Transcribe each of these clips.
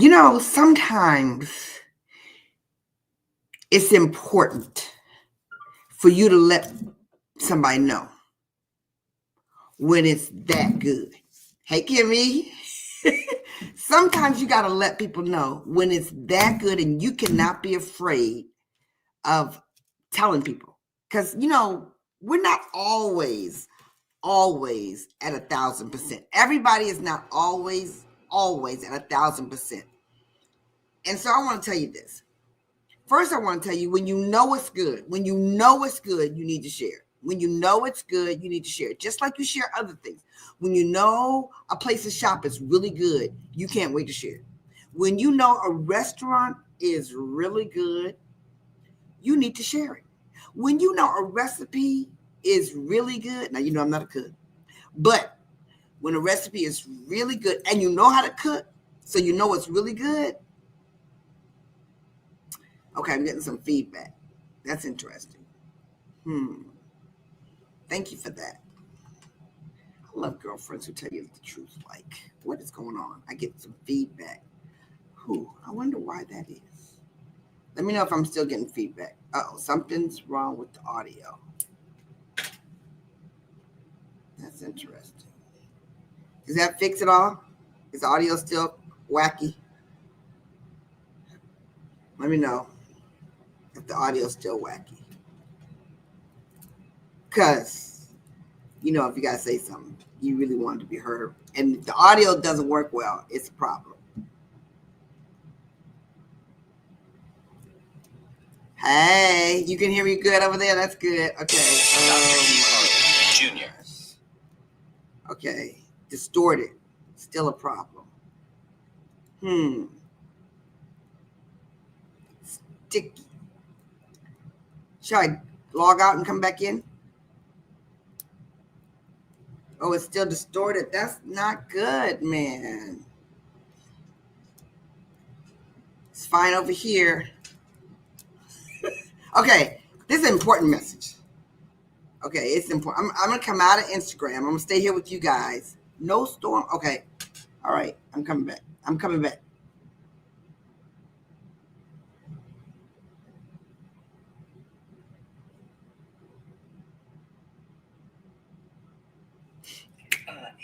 Now, sometimes it's important for you to let somebody know when it's that good. Hey, Kimmy. Sometimes you got to let people know when it's that good, and you cannot be afraid of telling people. Because, we're not always at 1,000%. Everybody is not always at 1,000%. And so I want to tell you this. First, I want to tell you, when you know it's good, you need to share. When you know it's good, you need to share it. Just like you share other things. When you know a place to shop is really good, you can't wait to share it. When you know a restaurant is really good, you need to share it. When you know a recipe is really good, now you know I'm not a cook, but when a recipe is really good and you know how to cook, so you know it's really good. Okay, I'm getting some feedback. That's interesting. Thank you for that. I love girlfriends who tell you the truth. Like, what is going on? I get some feedback. I wonder why that is. Let me know if I'm still getting feedback. Something's wrong with the audio. That's interesting. Does that fix it all? Is the audio still wacky? Let me know if the audio is still wacky. Because, if you got to say something, you really want it to be heard. And if the audio doesn't work well, it's a problem. Hey, you can hear me good over there? That's good. Okay. Junior. Okay. Distorted. Still a problem. Sticky. Should I log out and come back in? Oh, it's still distorted. That's not good, man. It's fine over here. Okay, this is an important message. Okay, it's important. I'm going to come out of Instagram. I'm going to stay here with you guys. No storm. Okay. All right. I'm coming back.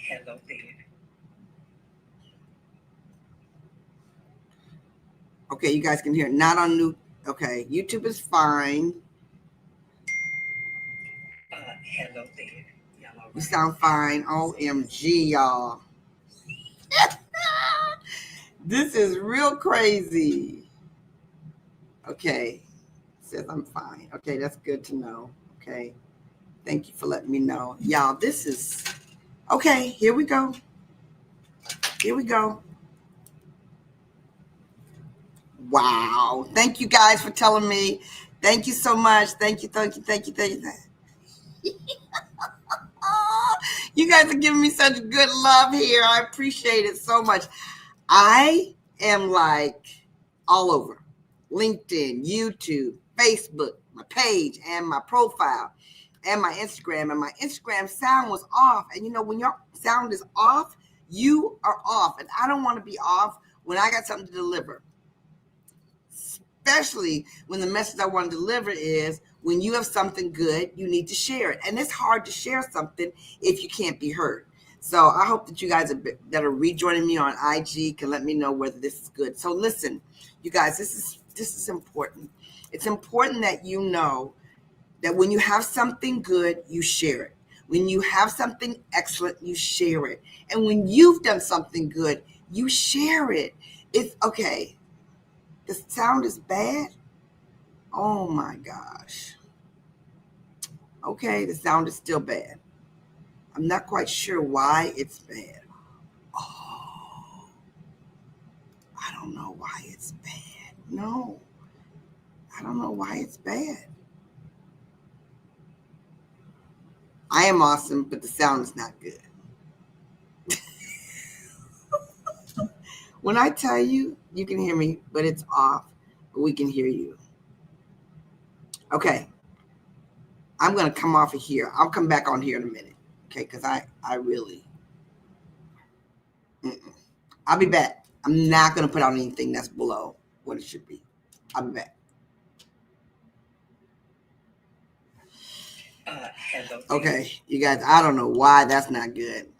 Hello there. Okay, you guys can hear. Not on new. Okay, YouTube is fine. Hello there. You sound fine. OMG, y'all. This is real crazy. Okay. Says I'm fine. Okay, that's good to know. Okay. Thank you for letting me know. Y'all, this is... Okay, here we go. Wow. Thank you guys for telling me. Thank you so much. Thank you. You guys are giving me such good love here. I appreciate it so much. I am like all over. LinkedIn, YouTube, Facebook, my page, and my profile, and my Instagram. And my Instagram sound was off. And when your sound is off, you are off. And I don't want to be off when I got something to deliver. Especially when the message I want to deliver is, when you have something good, you need to share it. And it's hard to share something if you can't be heard. So I hope that you guys that are rejoining me on IG can let me know whether this is good. So listen, you guys, this is important. It's important that you know that when you have something good, you share it. When you have something excellent, you share it. And when you've done something good, you share it. It's okay. The sound is bad. Oh my gosh. Okay, the sound is still bad. I'm not quite sure why it's bad. Oh, I don't know why it's bad. No, I don't know why it's bad. I am awesome, but the sound is not good. When I tell you, you can hear me, but it's off, but we can hear you. Okay. I'm going to come off of here. I'll come back on here in a minute. Okay, because I really, I'll be back. I'm not going to put out anything that's below what it should be. I'll be back. Hello. Okay, you guys, I don't know why that's not good,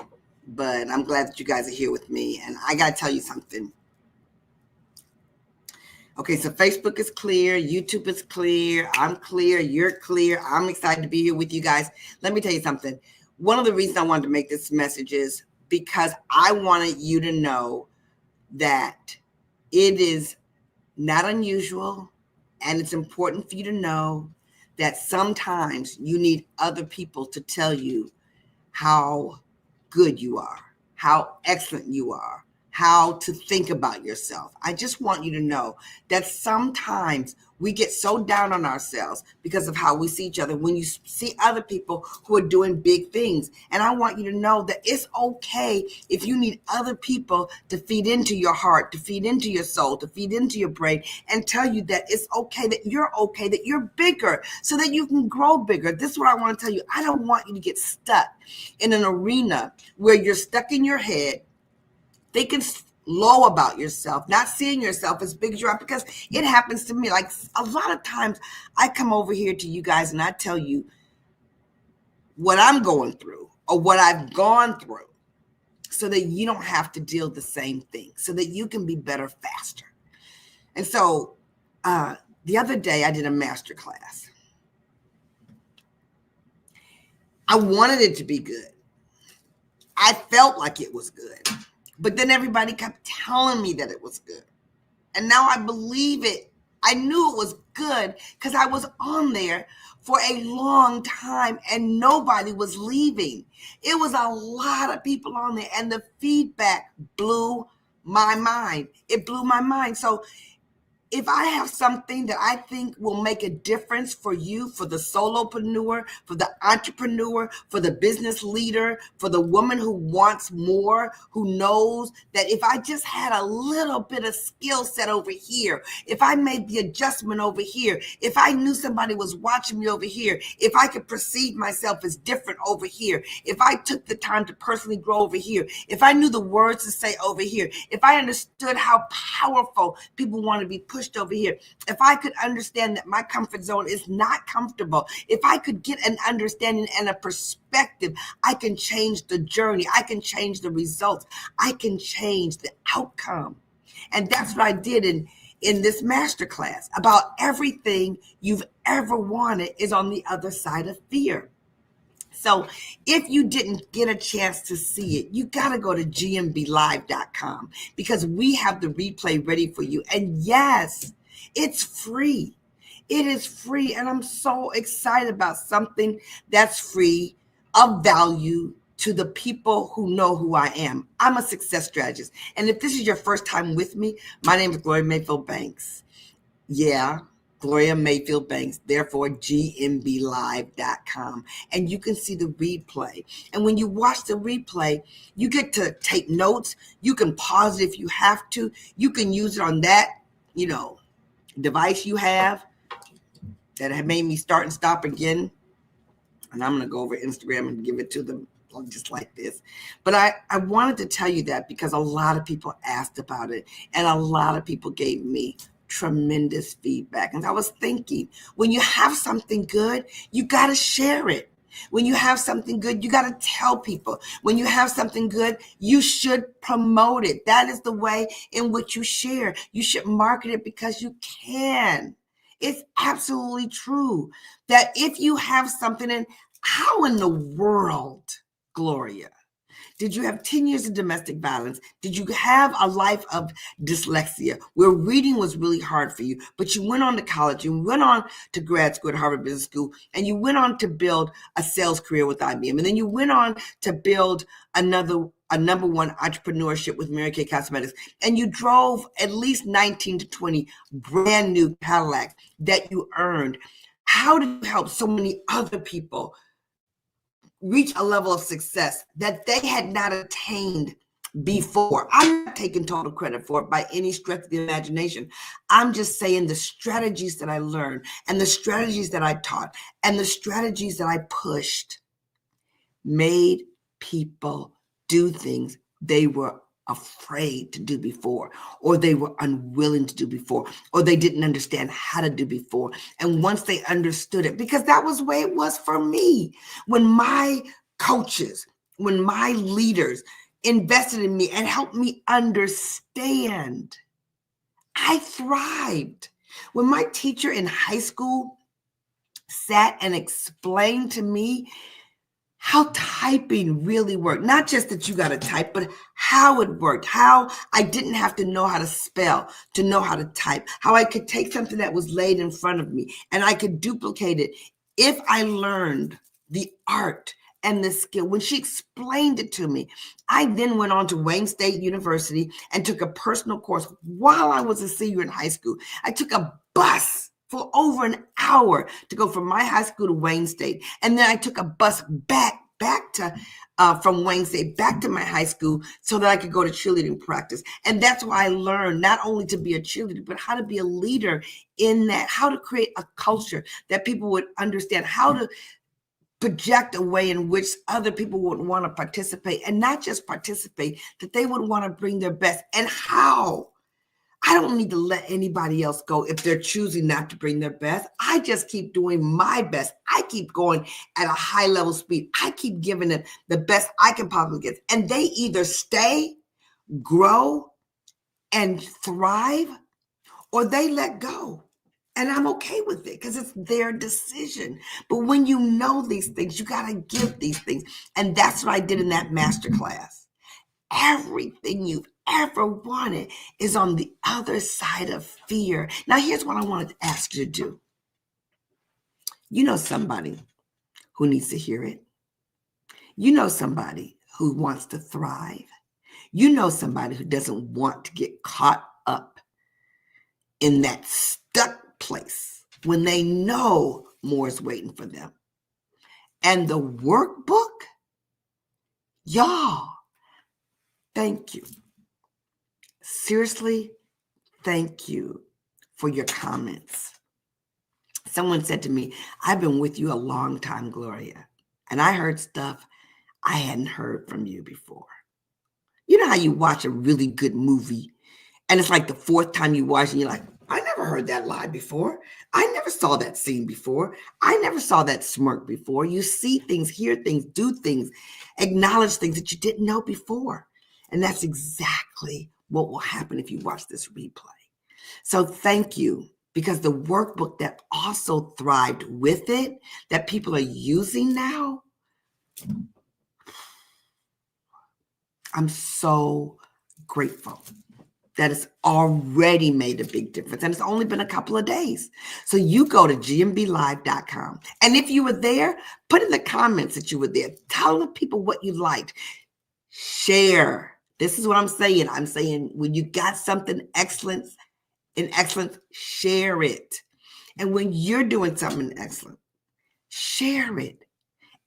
but I'm glad that you guys are here with me. And I got to tell you something. Okay, so Facebook is clear. YouTube is clear. I'm clear. You're clear. I'm excited to be here with you guys. Let me tell you something. One of the reasons I wanted to make this message is because I wanted you to know that it is not unusual, and it's important for you to know that sometimes you need other people to tell you how good you are, how excellent you are, how to think about yourself. I just want you to know that sometimes we get so down on ourselves because of how we see each other when you see other people who are doing big things. And I want you to know that it's okay if you need other people to feed into your heart, to feed into your soul, to feed into your brain, and tell you that it's okay, that you're bigger, so that you can grow bigger. This is what I want to tell you. I don't want you to get stuck in an arena where you're stuck in your head, thinking low about yourself, not seeing yourself as big as you are, because it happens to me. Like a lot of times I come over here to you guys and I tell you what I'm going through or what I've gone through so that you don't have to deal the same thing, so that you can be better faster. And so the other day I did a master class. I wanted it to be good. I felt like it was good. But then everybody kept telling me that it was good. And now I believe it. I knew it was good because I was on there for a long time and nobody was leaving. It was a lot of people on there and the feedback blew my mind. It blew my mind. So if I have something that I think will make a difference for you, for the solopreneur, for the entrepreneur, for the business leader, for the woman who wants more, who knows that if I just had a little bit of skill set over here, if I made the adjustment over here, if I knew somebody was watching me over here, if I could perceive myself as different over here, if I took the time to personally grow over here, if I knew the words to say over here, if I understood how powerful people want to be pushed over here, if I could understand that my comfort zone is not comfortable, if I could get an understanding and a perspective, I can change the journey, I can change the results, I can change the outcome. And that's what I did in this masterclass. About everything you've ever wanted is on the other side of fear. So if you didn't get a chance to see it, you got to go to gmblive.com because we have the replay ready for you. And yes, it's free. It is free. And I'm so excited about something that's free, of value to the people who know who I am. I'm a success strategist. And if this is your first time with me, my name is Gloria Mayfield Banks. Yeah. Gloria Mayfield Banks, therefore gmblive.com. And you can see the replay. And when you watch the replay, you get to take notes. You can pause it if you have to. You can use it on that, device you have that have made me start and stop again. And I'm going to go over Instagram and give it to them just like this. But I wanted to tell you that because a lot of people asked about it and a lot of people gave me tremendous feedback. And I was thinking, when you have something good, you got to share it. When you have something good, you got to tell people. When you have something good, you should promote it. That is the way in which you share. You should market it because you can. It's absolutely true that if you have something, and how in the world, Gloria, did you have 10 years of domestic violence? Did you have a life of dyslexia where reading was really hard for you, but you went on to college, you went on to grad school at Harvard Business School, and you went on to build a sales career with IBM, and then you went on to build a number one entrepreneurship with Mary Kay Cosmetics, and you drove at least 19 to 20 brand new Cadillacs that you earned. How did you help so many other people reach a level of success that they had not attained before? I'm not taking total credit for it by any stretch of the imagination. I'm just saying the strategies that I learned and the strategies that I taught and the strategies that I pushed made people do things they were afraid to do before, or they were unwilling to do before, or they didn't understand how to do before. And once they understood it, because that was the way it was for me, when my coaches, when my leaders invested in me and helped me understand, I thrived. When my teacher in high school sat and explained to me how typing really worked, not just that you got to type, but how it worked, how I didn't have to know how to spell to know how to type, how I could take something that was laid in front of me and I could duplicate it if I learned the art and the skill. When she explained it to me, I then went on to Wayne State University and took a personal course while I was a senior in high school. I took a bus for over an hour to go from my high school to Wayne State. And then I took a bus back to from Wayne State back to my high school so that I could go to cheerleading practice. And that's why I learned not only to be a cheerleader, but how to be a leader in that, how to create a culture that people would understand, how to project a way in which other people would want to participate, and not just participate, that they would want to bring their best. And how? I don't need to let anybody else go if they're choosing not to bring their best. I just keep doing my best. I keep going at a high level speed. I keep giving them the best I can possibly get. And they either stay, grow, and thrive, or they let go. And I'm okay with it because it's their decision. But when you know these things, you got to give these things. And that's what I did in that masterclass. Everything you've ever wanted is on the other side of fear. Now, here's what I wanted to ask you to do. You know somebody who needs to hear it. You know somebody who wants to thrive. You know somebody who doesn't want to get caught up in that stuck place when they know more is waiting for them. And the workbook, y'all, thank you. Seriously, thank you for your comments. Someone said to me, I've been with you a long time, Gloria, and I heard stuff I hadn't heard from you before. You know how you watch a really good movie and it's like the fourth time you watch and you're like, I never heard that lie before. I never saw that scene before. I never saw that smirk before. You see things, hear things, do things, acknowledge things that you didn't know before. And that's exactly what will happen if you watch this replay. So thank you, because the workbook that also thrived with it, that people are using now, I'm so grateful that it's already made a big difference. And it's only been a couple of days. So you go to gmblive.com. And if you were there, put in the comments that you were there. Tell the people what you liked. Share. This is what I'm saying. I'm saying when you got something excellent, share it. And when you're doing something excellent, share it.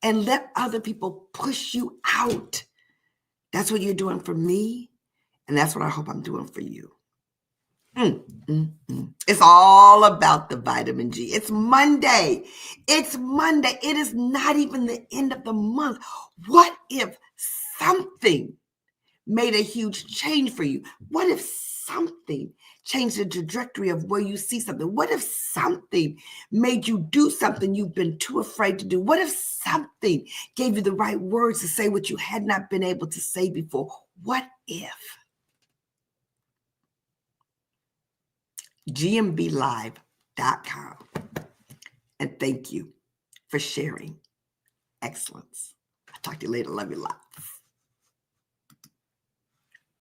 And let other people push you out. That's what you're doing for me. And that's what I hope I'm doing for you. It's all about the vitamin G. It's Monday. It's Monday. It is not even the end of the month. What if something made a huge change for you? What if something changed the trajectory of where you see something? What if something made you do something you've been too afraid to do? What if something gave you the right words to say what you had not been able to say before? What if? gmblive.com. And thank you for sharing excellence. I'll talk to you later. Love you lots.